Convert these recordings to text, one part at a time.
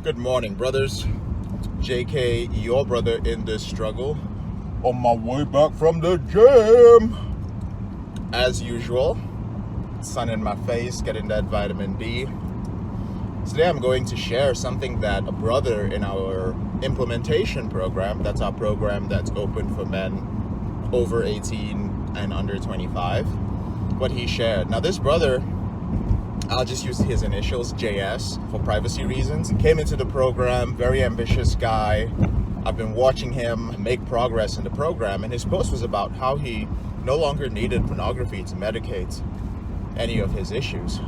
Good morning, brothers. JK, your brother in this struggle. On my way back from the gym. As usual, sun in my face, getting that vitamin D. Today I'm going to share something that a brother in our implementation program, that's our program that's open for men over 18 and under 25, what he shared. Now this brother, I'll just use his initials, JS, for privacy reasons. He came into the program, very ambitious guy. I've been watching him make progress in the program, and his post was about how he no longer needed pornography to medicate any of his issues.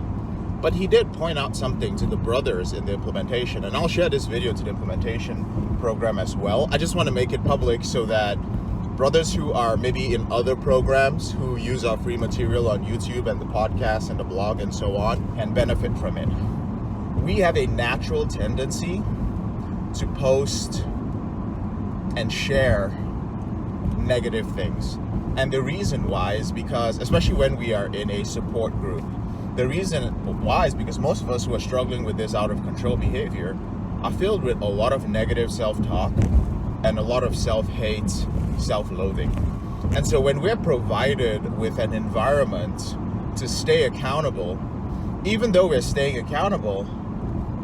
But he did point out something to the brothers in the implementation, and I'll share this video to the implementation program as well. I just want to make it public so that brothers who are maybe in other programs who use our free material on YouTube and the podcast and the blog and so on can benefit from it. We have a natural tendency to post and share negative things. And the reason why is because, especially when we are in a support group, the reason why is because most of us who are struggling with this out of control behavior are filled with a lot of negative self-talk and a lot of self-hate, self-loathing. And so when we're provided with an environment to stay accountable, even though we're staying accountable,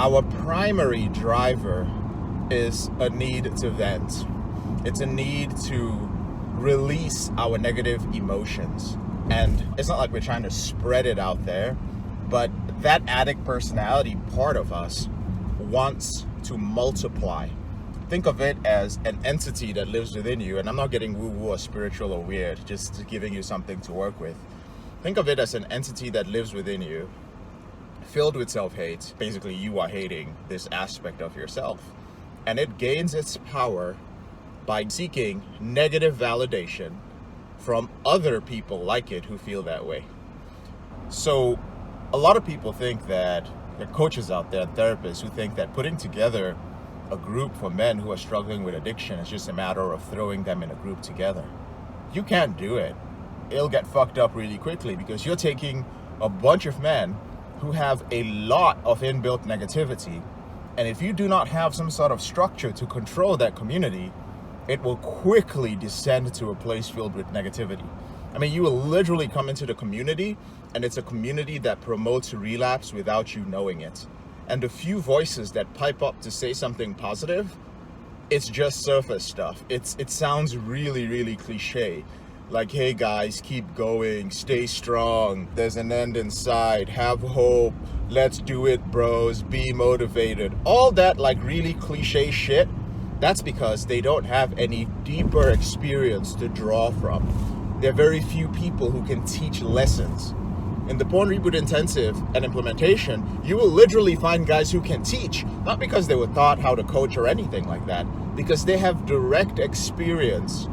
our primary driver is a need to vent. It's a need to release our negative emotions. And it's not like we're trying to spread it out there, but that addict personality part of us wants to multiply. Think of it as an entity that lives within you, and I'm not getting woo-woo or spiritual or weird, just giving you something to work with. Think of it as an entity that lives within you, filled with self-hate. Basically, you are hating this aspect of yourself, and it gains its power by seeking negative validation from other people like it who feel that way. So a lot of people think that there are coaches out there, therapists, who think that putting together a group for men who are struggling with addiction is just a matter of throwing them in a group together. You can't do it. It'll get fucked up really quickly because you're taking a bunch of men who have a lot of inbuilt negativity, and if you do not have some sort of structure to control that community, it will quickly descend to a place filled with negativity. I mean, you will literally come into the community, and it's a community that promotes relapse without you knowing it. And the few voices that pipe up to say something positive, it's just surface stuff. It sounds really, really cliche. Like, hey guys, keep going, stay strong, there's an end in sight, have hope, let's do it bros, be motivated. All that like really cliche shit, that's because they don't have any deeper experience to draw from. There are very few people who can teach lessons. In the Porn Reboot Intensive and implementation, you will literally find guys who can teach, not because they were taught how to coach or anything like that, because they have direct experience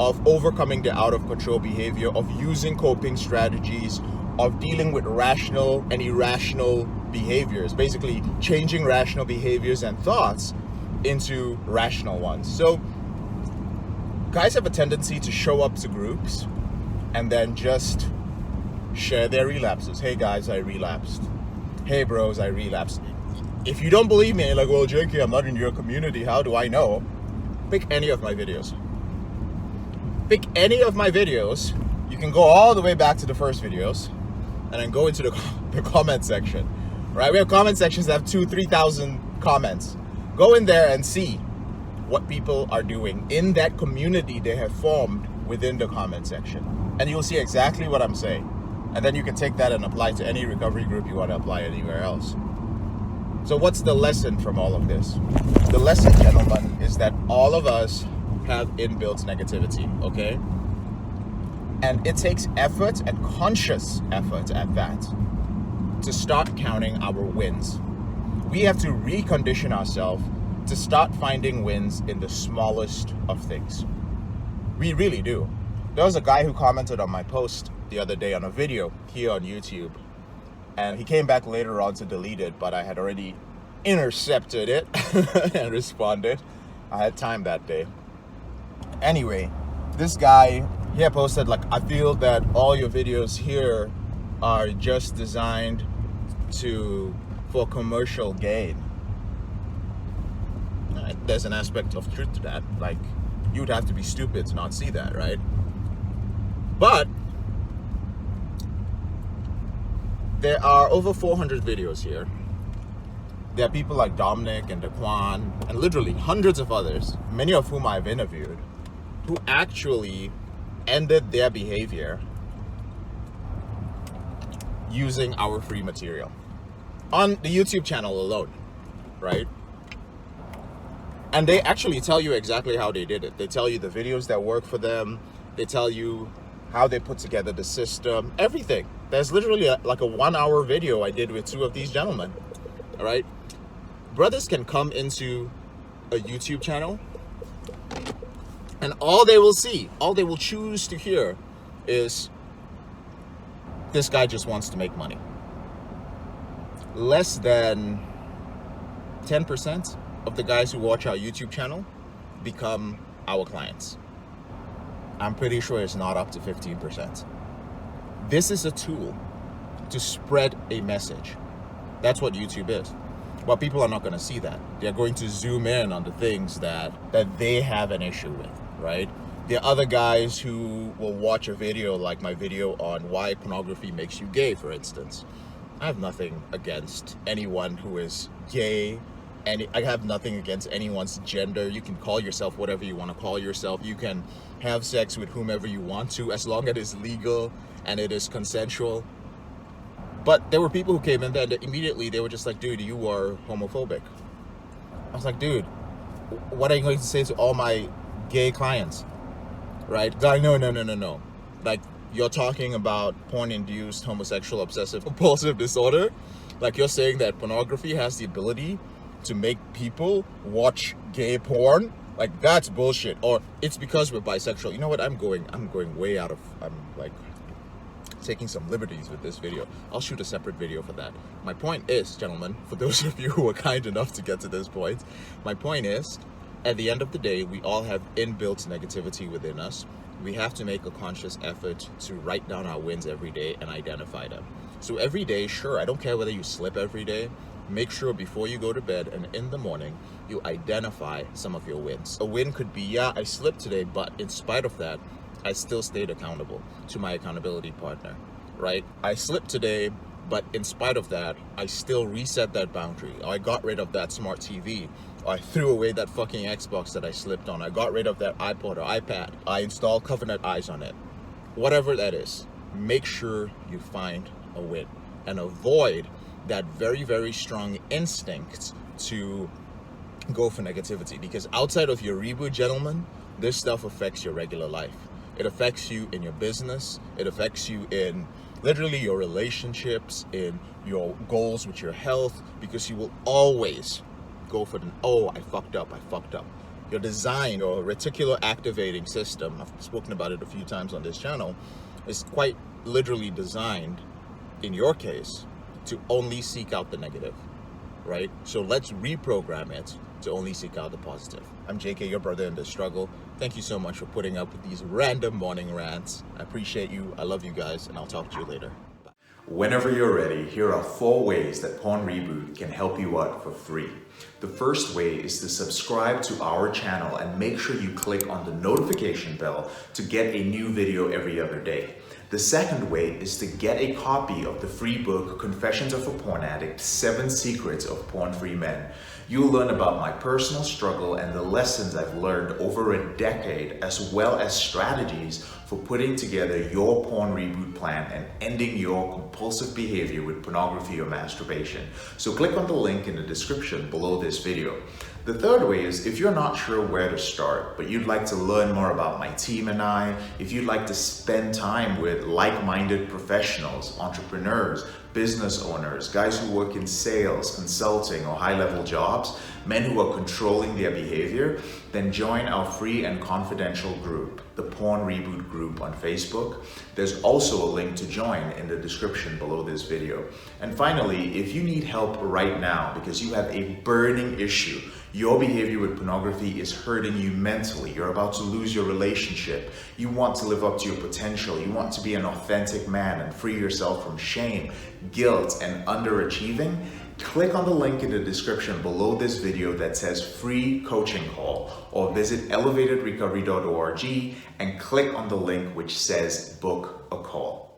of overcoming the out of control behavior, of using coping strategies, of dealing with rational and irrational behaviors, basically changing rational behaviors and thoughts into rational ones. So guys have a tendency to show up to groups and then just share their relapses. Hey guys, I relapsed. Hey bros, I relapsed. If you don't believe me, like, well, JK, I'm not in your community, how do I know? Pick any of my videos. Pick any of my videos. You can go all the way back to the first videos and then go into the comment section, right? We have comment sections that have 2,000-3,000 comments. Go in there and see what people are doing in that community they have formed within the comment section. And you'll see exactly what I'm saying. And then you can take that and apply to any recovery group you want to apply anywhere else. So what's the lesson from all of this? The lesson, gentlemen, is that all of us have inbuilt negativity, okay? And it takes effort, and conscious effort at that, to start counting our wins. We have to recondition ourselves to start finding wins in the smallest of things. We really do. There was a guy who commented on my post the other day on a video here on YouTube, and he came back later on to delete it, but I had already intercepted it and responded. I had time that day. Anyway, this guy here posted, like, I feel that all your videos here are just designed for commercial gain. there's an aspect of truth to that. Like, you would have to be stupid to not see that, right? But there are over 400 videos here. There are people like Dominic and Daquan and literally hundreds of others, many of whom I've interviewed, who actually ended their behavior using our free material on the YouTube channel alone, right? And they actually tell you exactly how they did it. They tell you the videos that work for them. They tell you how they put together the system, everything. There's literally like a 1-hour video I did with 2 of these gentlemen, all right? Brothers can come into a YouTube channel and all they will see, all they will choose to hear is, this guy just wants to make money. Less than 10% of the guys who watch our YouTube channel become our clients. I'm pretty sure it's not up to 15%. This is a tool to spread a message. That's what YouTube is. But people are not going to see that. They're going to zoom in on the things that they have an issue with, right? There are other guys who will watch a video like my video on why pornography makes you gay, for instance. I have nothing against anyone who is gay, and I have nothing against anyone's gender. You can call yourself whatever you want to call yourself. You can have sex with whomever you want to, as long as it is legal and it is consensual. But there were people who came in there and immediately they were just like, dude, you are homophobic. I was like, dude, what are you going to say to all my gay clients? Right? Like, no. Like, you're talking about porn-induced homosexual obsessive compulsive disorder. Like, you're saying that pornography has the ability to make people watch gay porn. Like, that's bullshit. Or it's because we're bisexual. You know what? I'm going way out of, I'm like taking some liberties with this video. I'll shoot a separate video for that. My point is, gentlemen, for those of you who are kind enough to get to this point, my point is, at the end of the day, we all have inbuilt negativity within us. We have to make a conscious effort to write down our wins every day and identify them. So every day, sure, I don't care whether you slip every day, make sure before you go to bed and in the morning, you identify some of your wins. A win could be, yeah, I slipped today, but in spite of that, I still stayed accountable to my accountability partner, right? I slipped today, but in spite of that, I still reset that boundary. I got rid of that smart TV. I threw away that fucking Xbox that I slipped on. I got rid of that iPod or iPad. I installed Covenant Eyes on it. Whatever that is, make sure you find a win and avoid that very, very strong instinct to go for negativity. Because outside of your reboot, gentlemen, this stuff affects your regular life. It affects you in your business. It affects you in literally your relationships, in your goals with your health, because you will always go for the, oh, I fucked up. Your design or reticular activating system, I've spoken about it a few times on this channel, is quite literally designed, in your case, to only seek out the negative, right? So let's reprogram it to only seek out the positive. I'm JK, your brother in this struggle. Thank you so much for putting up with these random morning rants. I appreciate you. I love you guys, and I'll talk to you later. Bye. Whenever you're ready, here are 4 ways that Porn Reboot can help you out for free. The first way is to subscribe to our channel and make sure you click on the notification bell to get a new video every other day. The second way is to get a copy of the free book, Confessions of a Porn Addict, 7 Secrets of Porn-Free Men. You'll learn about my personal struggle and the lessons I've learned over a decade, as well as strategies for putting together your porn reboot plan and ending your compulsive behavior with pornography or masturbation. So click on the link in the description below this video. The third way is, if you're not sure where to start, but you'd like to learn more about my team and I, if you'd like to spend time with like-minded professionals, entrepreneurs, business owners, guys who work in sales, consulting, or high-level jobs, men who are controlling their behavior, then join our free and confidential group, the Porn Reboot group on Facebook. There's also a link to join in the description below this video. And finally, if you need help right now because you have a burning issue, your behavior with pornography is hurting you mentally, you're about to lose your relationship, you want to live up to your potential, you want to be an authentic man and free yourself from shame, guilt, and underachieving, Click on the link in the description below this video that says free coaching call, or visit elevatedrecovery.org and click on the link which says book a call.